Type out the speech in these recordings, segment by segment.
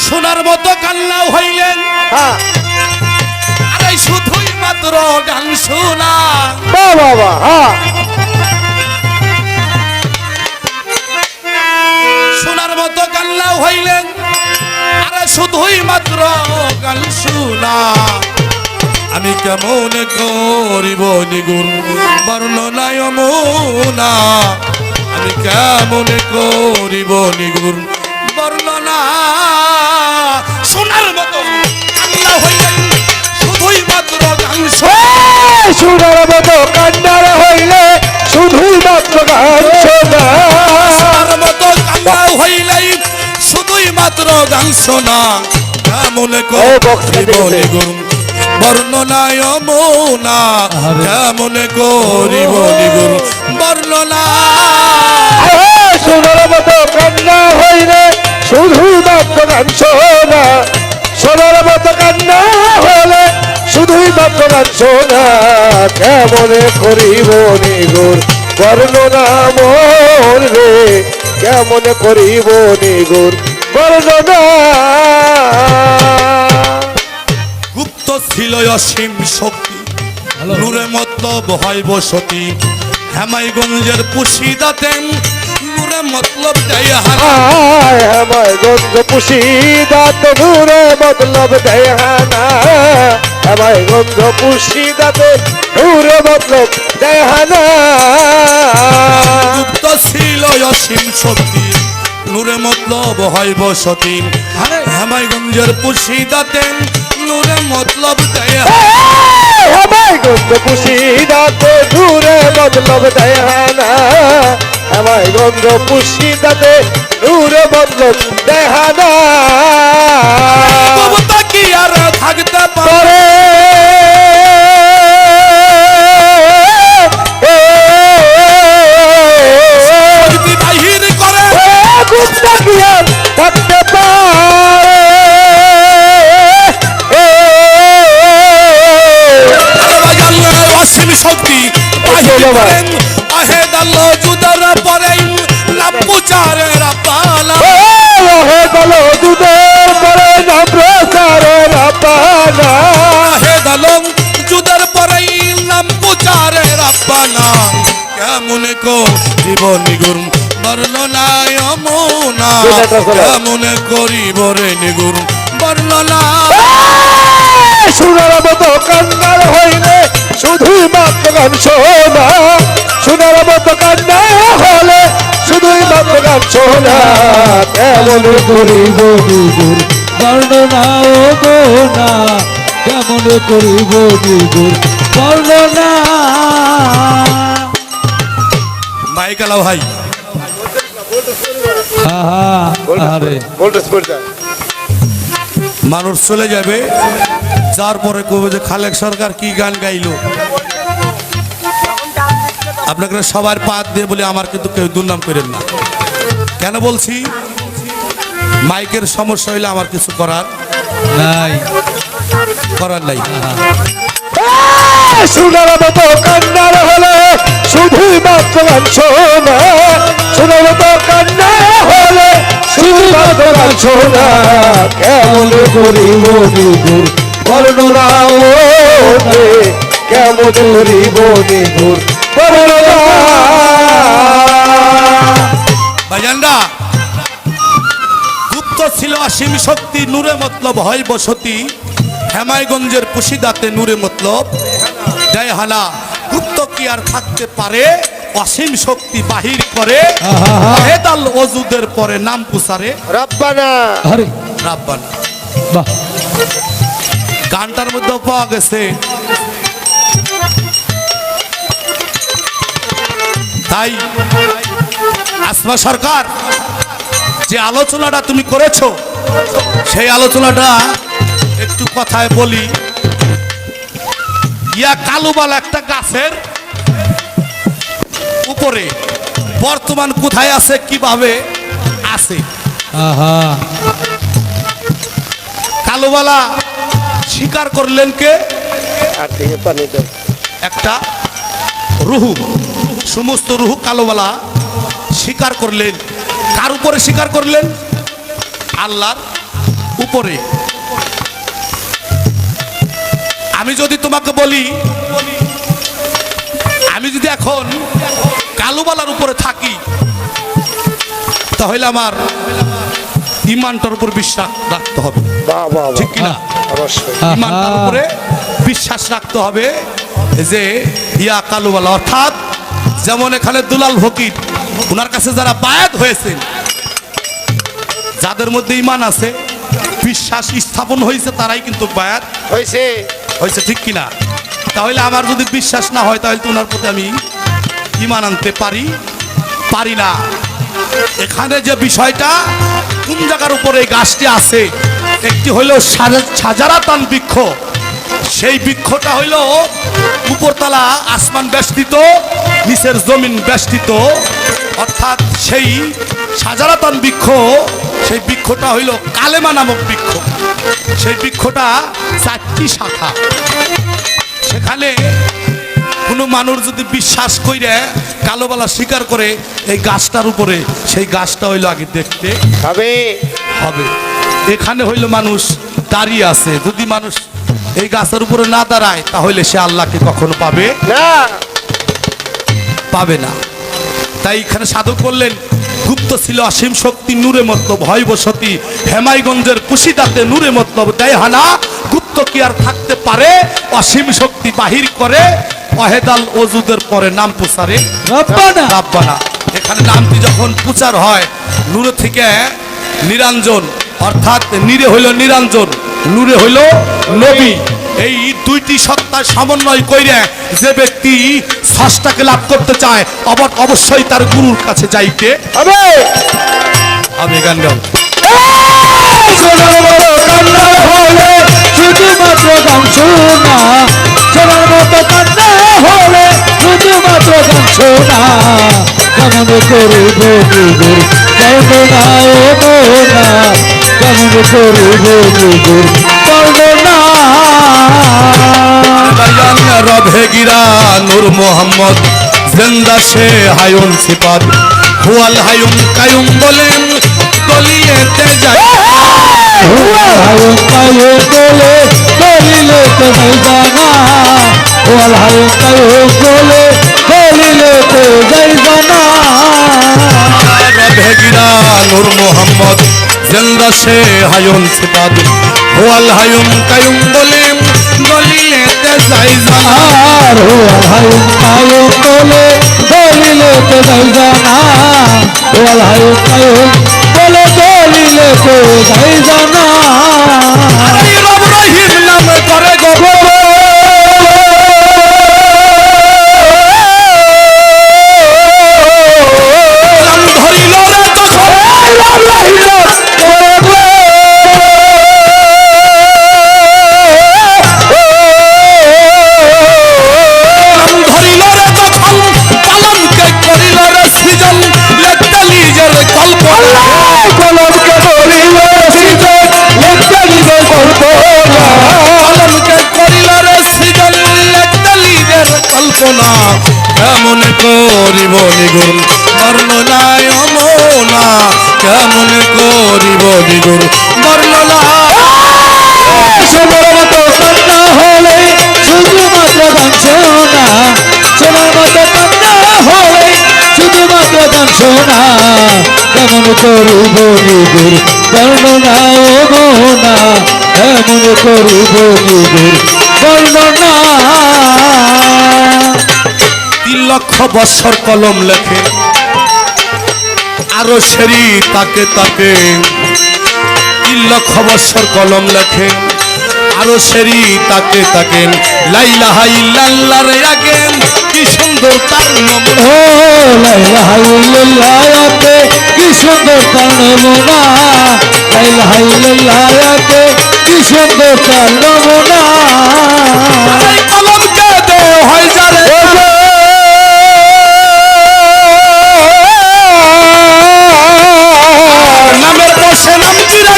সোনার মতো কান্না হইলেন আরে শুধুই মাত্র গান শোনা বাবা সোনার মতো কান্না হইলেন আরে শুধুই মাত্র গান শোনা আমি কেমন করিব নিগুণ বর্ণনায় মোনা আমি কেমন করিব নিগুণ বর্ণনা সোনার মতো কান্না হইলেন শুধুই মাত্র গান সোনার মতো কান্নার হইলে শুধুই মাত্র গান শোনা সোনার মতো কান্না হইলে শুধুই মাত্র গান শোনা কেমন করিব নিগুণ বর্ণনায় মোনা কেমন করিব নিগুণ বর্ণনা সোনার মতো কান্না হইলে শুধুই মাত্র গান শোনা সোনার মতো কান্না হলে শুধুই মাত্র গান শোনা কেমন করিব নিগুণ বর্ণনা মোর রে কেমন করিব নিগুণ বর্ণনা গুপ্ত ছিল অসীম শক্তি নূরে মতলব হয় বসতি হেমাইগঞ্জের পুশিদাতে নূরে মতলব দেয় হানা হেমাইগঞ্জ পুশিদাত নূরে মতলব দেয় হানা হেমাইগঞ্জ পুশিদাতে নূরে মতলব দেয় হানা গুপ্ত ছিল অসীম শক্তি নূরে মতলব হয় বসতি হেমাইগঞ্জের পুশিদাতে নূরে মতলব দেয় হেমাইগঞ্জ পুশিদাতে নূরে মতলব দেয় হানা হেমাইগঞ্জ পুশিদাতে নূরে মতলব দেয় হানা মমতা কি আর থাকতে পারে বাহির করে গুপ্তা কি আর থাকতে পারে অসীম শক্তি বাহির করেন আহেদ আল্লাহ জুদার পরে লাপুচারের পালা আহেদ আল্লাহ জুদার পরে লাপুচারের পালা আহেদ আলম জুদার পরে লাপুচারের পালা কেমন করিব নিগুণ বর্ণনায় মোনা কেমন করিব রে নিগুণ বর্ণনা সোনার মতো কান্নার হইলে শুধুই মাত্র গান শোনা সোনার মতো কান্না হলে শুধুই মাত্র গান শোনা কেমন করিব নিগুণ বর্ণনা ও গোনা কেমন করিব নিগুণ বর্ণনা মাইকালা ভাই আরে মানুষ চলে যাবে যার পরে কবে যে খালেক সরকার কি গান গাইলো আপনাকে সবার পাত দিয়ে বলে আমার কিন্তু কেউ দুর্নাম করেন না কেন বলছি মাইকের সমস্যা হইলে আমার কিছু করার নাই নাই সোনার মতো কান্নার হলে শুধুই মাত্র গান শোনা সোনার মতো কান্না হলে শুধুই মাত্র গান শোনা কেমন করিব নিগুণ বর্ণনা রে কেমন করিব নিগুণ বর্ণনা ভাইজানরা গুপ্ত ছিল অসীম শক্তি নূরে মতলব হয় বসতি হেমাইগঞ্জের পুশিদাতে নূরে মতলব দেয় হানা গুপ্ত কি আর থাকতে পারে অসীম শক্তি বাহির করে হেদাল ওজুদের পরে নাম পুসারে রাব্বানা আরে রাব্বানা বাহ গানটার মধ্যে পাওয়া গেছে তাই আসমা সরকার যে আলোচনাটা তুমি করেছো সেই আলোচনাটা একটু কথায় বলি ইয়া কালুবালা একটা গাছের উপরে বর্তমান কোথায় আছে কিভাবে আছে কালুবালা স্বীকার করলেন কে একটা রুহু সমস্ত রুহু কালোবালা স্বীকার করলেন কার উপরে স্বীকার করলেন আল্লাহর উপরে। আমি যদি তোমাকে বলি, আমি যদি এখন কালুবালার উপরে থাকি, তাহলে আমার ইমানটার উপর বিশ্বাস রাখতে হবে, বাহ বাহ বাহ, ঠিক কিনা? অবশ্যই। ইমানটার উপরে বিশ্বাস রাখতে হবে যে ইয়া কালুবালা, অর্থাৎ যেমন এখানে দুলাল ফকির, ওনার কাছে যারা বায়াত হয়েছে, যাদের মধ্যে ইমান আছে, বিশ্বাস স্থাপন হয়েছে, তারাই কিন্তু বায়াত হয়েছে। হয়েছে, ঠিক কিনা? তাহলে আমার যদি বিশ্বাস না হয়, তাহলে তো ওনার প্রতি আমি ইমান আনতে পারি না। এখানে যে বিষয়টা, কোন জায়গার উপরে এই গাছটি আছে, একটি হইল সাজারাতান বৃক্ষ। সেই বৃক্ষটা হইল উপরতলা আসমান বেষ্টিত, নিচের জমিন বেষ্টিত, অর্থাৎ সেই সাজারাতান বৃক্ষ, সেই বৃক্ষটা হইল কালেমা নামক বৃক্ষ। সেই বৃক্ষটা 4টি শাখা। সেখানে কোনো মানুষ যদি বিশ্বাস করে কালোবালা স্বীকার করে এই গাছটার উপরে, সেই গাছটা হইল আগে দেখতে হবে। হবে। এখানে হইল মানুষ দাঁড়িয়ে আছে, যদি মানুষ এই গাছের উপরে না দাঁড়ায়, তাহলে সে আল্লাহকে কখনো পাবে না। তাই এখানে সাধক বললেন, গুপ্ত ছিল অসীম শক্তি নূরে মতলব, হয় বসতি হেমাইগঞ্জের কুশিদাতে নূরে মতলব, দেয় হানা গুপ্ত কি আর থাকতে পারে, অসীম শক্তি বাহির করে অহেদাল ওজুদের পরে নাম প্রচারে রব্বানা রাব্বানা। এখানে নামটি যখন প্রচার হয়, নূরে থেকে নিরঞ্জন, অর্থাৎ নিরে হইল নিরঞ্জন, নূরে হইল নবী। এই দুইটি সত্তার সমন্বয় কইরে যে ব্যক্তি স্রষ্টাকে লাভ করতে চায়, অবশ্যই তার গুরুর কাছে যাইতে হবে। হবে। গান গাও। সোনার মতো কান্না হলে শুধুমাত্র গান শোনা, সোনার মতো কান্না হলে শুধুমাত্র গান শোনা, কেমন করিব নিজের বর্ণনা ও মোনা, কেমন করিব নিজের বর্ণনা। বায়ান রবে গিরা নূর মোহাম্মদ, জিন্দা সে হায়ুন সিফাত, হুয়াল হায়ুম কায়ুম বলেন গলিয়েতে যায়। হায়ুম কায়ুম বলে গলিলে তো নাই জানা, ওয়াল হায়ুম কায়ুম বলে গলিলে তো যাই জানা। রবে গিরা নূর মোহাম্মদ, জিন্দা সে হায়ুন সিফাত, হুয়াল হায়ুম কায়ুম বলেন গলিয়েতে যায় জানা। আর ওয়াল হায়ুম কায়ুম বলে গলিলে তো যাই জানা, ওয়াল হায়ুম কায়ুম বলে গলিলে তো যাই জানা। আরে রব রহিম নাম করে গো, নাম ধরিল রে তো সবাই রব রহিম নাম ধরিল রে তখন, কলমকে করিল রে সৃজন, লেখতে নিজের কল্পনা। কলমকে বলিল সৃজন, লেখতে নিজের কল্পনা। কলমকে করিল রে সৃজন, লেখতে নিজের কল্পনা। কেমন করিব নিগুণ বর্ণনায় অমনা, কেমন করিব নিগুণ বর্ণনা। সোনার মতো কান্না হলে শুধুমাত্র গান শোনা, সোনার মতো কান্না হলে শুধুমাত্র গান শোনা, কেমন করিব নিজের বর্ণনা ও মোহনা, কেমন করিব নিজের বর্ণনা। 3 লক্ষ বৎসর কলম লেখে, আরো সেরি তাকে তাকে। 3 লক্ষ বৎসর কলম লেখে, আরো সেরি তাকে তাকে। লাইলাহা ইল্লাল্লাহর আগে কি সুন্দর তার নমুনা। ও লা ইলাহা ইল্লাল্লাহ আতে কি সুন্দর তার নমুনা, লা ইলাহা ইল্লাল্লাহ আতে কি সুন্দর তার নমুনা। এই কলমকে দে হয় যারে, নামের বসে নাম জিরা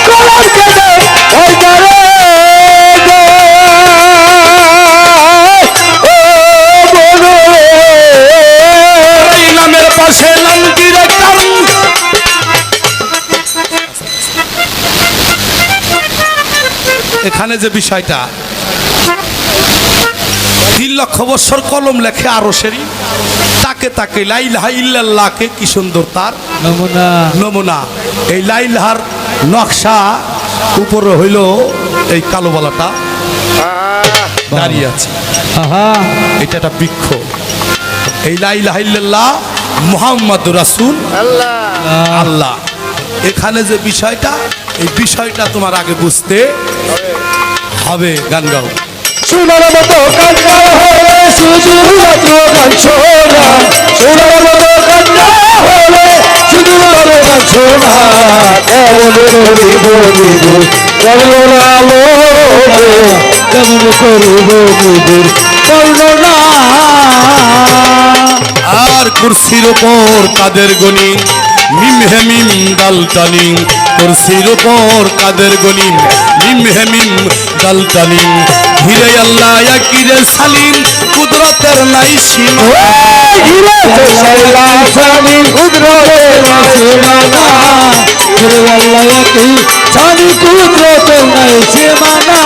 কলমকে দে ওই যারে দে, ও বলো এই নামের পাশে নাম জিরা কারণ এখানে যে বিষয়টা 3 লক্ষ বছর কলম লেখে আরশেরই তাকে তাকে লা ইলাহা ইল্লাল্লাহকে কি সুন্দর তার নমুনা নমুনা। এই লা ইলাহার নকশা উপরে হইল এই কালো বালাটা দাঁড়িয়ে আছে, আহা এটা একটা বৃক্ষ। এই লা ইলাহা ইল্লাল্লাহ মুহাম্মাদুর রাসূল আল্লাহ। এখানে যে বিষয়টা, এই বিষয়টা তোমার আগে বুঝতে হবে। গান গাও। সোনার মতো কান্না হলে শুধু মাত্র গান শোনা, সোনার মতো কান্না হলে শুধু মাত্র গান শোনা, কেমন করিব নিদুর বর্ণনা কেমন করিব নিদুর বর্ণনা। আর কুরসির উপর কাদের গনি মিম হে মিম দালটানি, কুরসির উপর কাদের গনি মিম হে মিম দালটানি। হিরে আল্লাহ ইয়াকিরে সালিম কুদরতের নাই সীমা, সানি কুদরতের সীমানা, হিরে আল্লাহ কি সানি কুদরতের নাই সীমানা।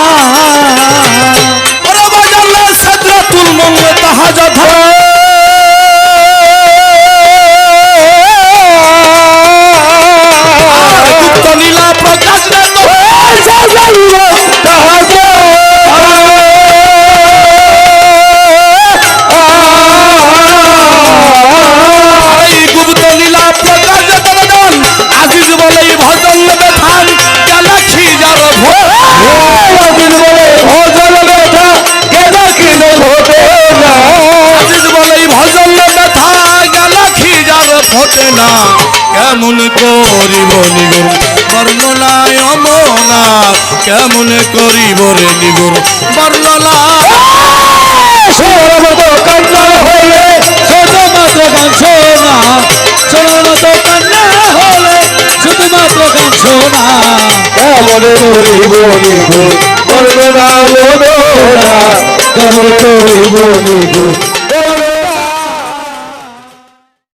ওরে বাজাল্লাহ সাদরাতুল মুনতাহা যথা গুপ্ত নীলা প্রকাশ গুপ্ত নীলা প্রকাশ আজিজ বলে ভজন বেথান গ্যালাক্সি যার আজিজ বলে ভজন বেথা গ্যালাক্সি যার ফোটে না। কেমন করিব নিগুর বর্ণনায় অমনা, কেমন করিব রে নিগুর বর্ণনা। সোনার মতো কান্না হলে শুধুমাত্র গান শোনা, সোনার মতো কান্না হলে শুধুমাত্র গান শোনা। কেমন করিব নিদুর বর্ণনা কেমন করিব নিদুর